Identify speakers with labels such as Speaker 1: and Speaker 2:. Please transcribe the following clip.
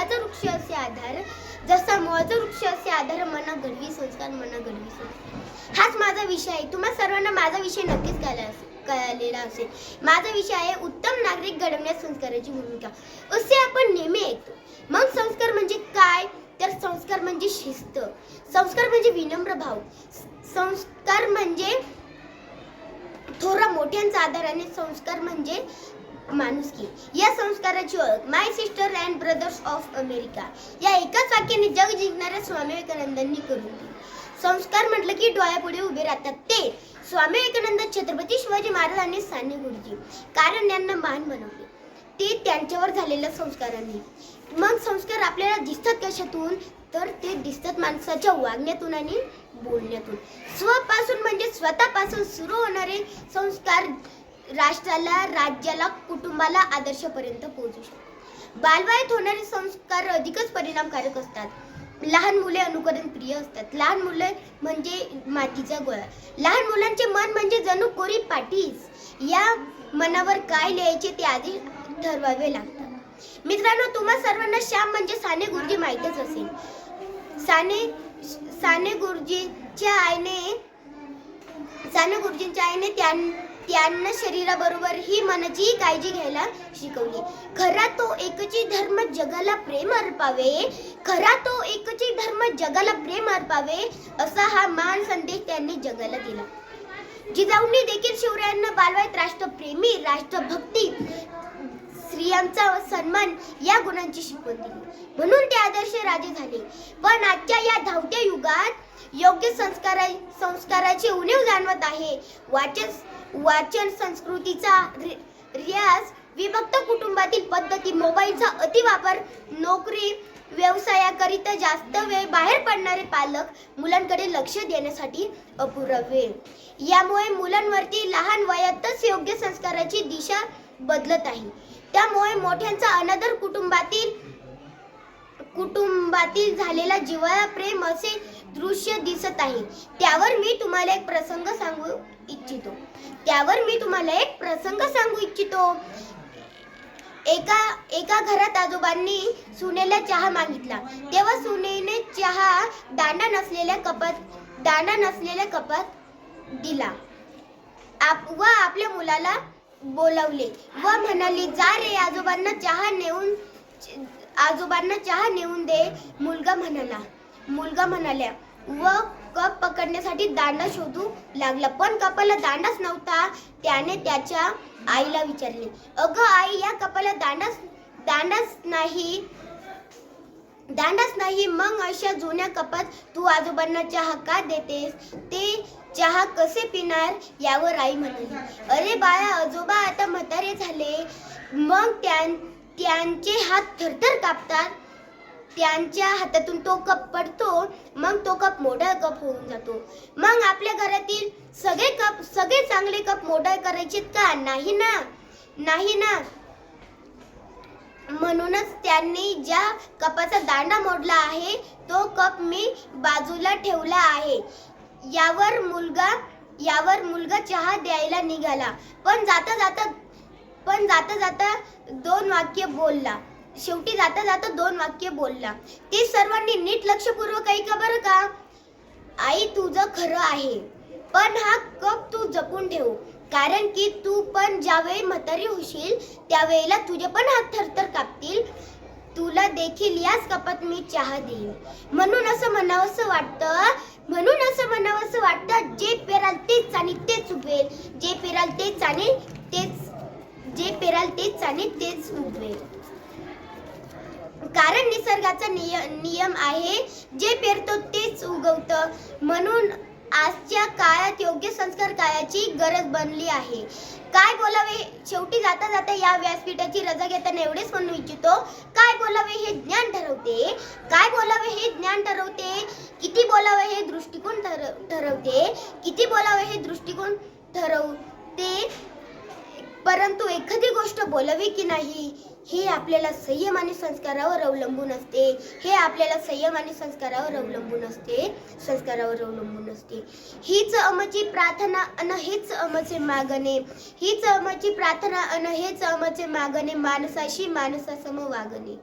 Speaker 1: मोहाचा वृक्ष असे आधार, जसा मोहाचा वृक्ष असे आधार, मना घडवी संस्कार, मना घडवी संस्कार. हाच माझा विषय आहे. तुम्हा सर्वांना माझा विषय नक्कीच कळलेला असेल. माझा विषय आहे उत्तम नागरिक घडवण्यात संस्काराची भूमिका. असे आपण नेहमी ऐकतो. मग संस्कार म्हणजे काय? तर संस्कार म्हणजे शिस्त, संस्कार म्हणजे विनम्र भाव, संस्कार म्हणजे थोरा मोठ्यांचा आदर आणि संस्कार म्हणजे माणुसकी. या संस्काराची ओळख my sister and brothers of America या एकाच वाक्याने जग जिंकणाऱ्या स्वामी विवेकानंदांनी करून दिली. संस्कार म्हटलं की डोळ्यापुढे उभे राहतात ते स्वामी विवेकानंद, छत्रपती शिवाजी महाराज आणि साने गुरुजी. कारण त्यांना महान बनवले ते त्यांच्यावर झालेल्या संस्कारांनी. मग संस्कार आपल्याला दिसतात कशातून? तर ते दिसतात माणसाच्या वागण्यातून आणि बोलण्यातून. स्वपासून म्हणजे स्वतःपासून सुरू होणारे संस्कार राष्ट्राला, राज्याला, कुटुंबाला आदर्शपर्यंत पोहोचू शकतात. बालवयात होणारे संस्कार अधिकच परिणामकारक असतात. लहान मुले अनुकरण प्रिय असतात. लहान मुले म्हणजे मातीचा गोळा. लहान मुलांचे मन म्हणजे जणू कोरी पाटीच. या मनावर काय लिहायचे ते आधी ठरवावे लागतात. मित्रांनो, तुम्हा सर्वांना श्याम म्हणजे साने गुरुजी माहीतच असेल. साने गुरुजींच्या आईने त्यांना शरीराबरोबर ही मनाची काळजी घ्यायला शिकवली. खरा तो एकची धर्म जगाला प्रेम अर्पावे, खरा तो एकची धर्म जगाला प्रेम अर्पावे, असा हा महान संदेश त्यांनी जगाला दिला. जिजाऊंनी देखील शिवरायांना बालवयात राष्ट्रप्रेमी, राष्ट्रभक्ती, स्त्रियांचा सन्मान या गुणांची शिकवण दिली. म्हणून ते आदर्श राजे झाले. पण आजच्या या धावत्या युगात योग्य संस्काराची उणीव जाणवत आहे. वाचन संस्कृतीचा रियाज, विभक्त कुटुंबातील पद्धती, मोबाईलचा अतिवापर, नोकरी व्यवसायाकरिता जास्त वेळ बाहेर पडणारे पालक, मुलांकडे लक्ष देण्यासाठी अपुरा वेळ, यामुळे मुलांवरती लहान वयातच योग्य संस्काराची दिशा बदलत आहे. त्यामुळे मोठ्यांचा अनादर, कुटुंबातील झालेला जिव्हाळा, प्रेम असे दृश्य दिसत आहे. त्यावर मी तुम्हाला एक प्रसंग सांगू इच्छितो. एका घरात आजोबांनी सुनेला चहा मागितला. तेव्हा सुनेने चहा दांडा नसलेल्या कपात दिला व आपल्या मुलाला बोलावले व म्हणाली, जा रे, आजोबांना चहा नेऊन दे. मुलगा म्हणाला व कप पकडण्यासाठी दांडा शोधू लागला. पण कपाला दांडाच नव्हता. त्याने त्याच्या आईला विचारले, अगं आई, या कपाला दांडाच नाही, मग अशा जुन्या कपात तू आजोबांना चहा का देतेस? ते चहा कसे पिणार? यावर आई म्हणाली, अरे बाळा, आजोबा आता म्हातारे झाले. मग त्यांचे हात थरथर कापतात. त्यांच्या हातातून तो कप पडतो. मग तो कप मोठा कप होऊन जातो. मग आपल्या घरातील सगळे चांगले कप मोठा करायचे का? नाही ना. म्हणूनच त्यांनी ज्या कपाचा दांडा मोडला आहे तो कप मी बाजूला ठेवला आहे. यावर मुलगा चहा द्यायला निघाला. पण जाता जाता दोन वाक्य बोलला. ते सर्वांनी नीट लक्षपूर्वक ऐका बरं का. आई, तुझं खरं आहे, पण हा कप तू जपून ठेव. कारण की तू पण ज्यावेळी म्हातारी होशील त्यावेळेला तुझे पण हात थरथर कापतील. तुला देखील याच कपात मी चहा देईन. म्हणून असं म्हणावंसं वाटतं, जे पेराल तेच आणि तेच उगवेल. जे पेराल तेच उगवेल. कारण निसर्गाचा नियम आहे, जे पेरतो तेच उगवतं. म्हणून आजच्या काळात योग्य संस्कार काळाची गरज बनली आहे. काय बोलावे? शेवटी जाता या व्यासपीठाची रजा घेताना एवढेच म्हणू इच्छितो, काय बोलावे हे ज्ञान ठरवते. किती बोलावे हे दृष्टिकोन ठरवते. परंतु एखादी गोष्ट बोलावी की नाही हे आपल्याला संयम आणि संस्कारावर अवलंबून असते. हीच आमची प्रार्थना अन हेच आमचे मागणे, माणसाशी माणसासम वागणे.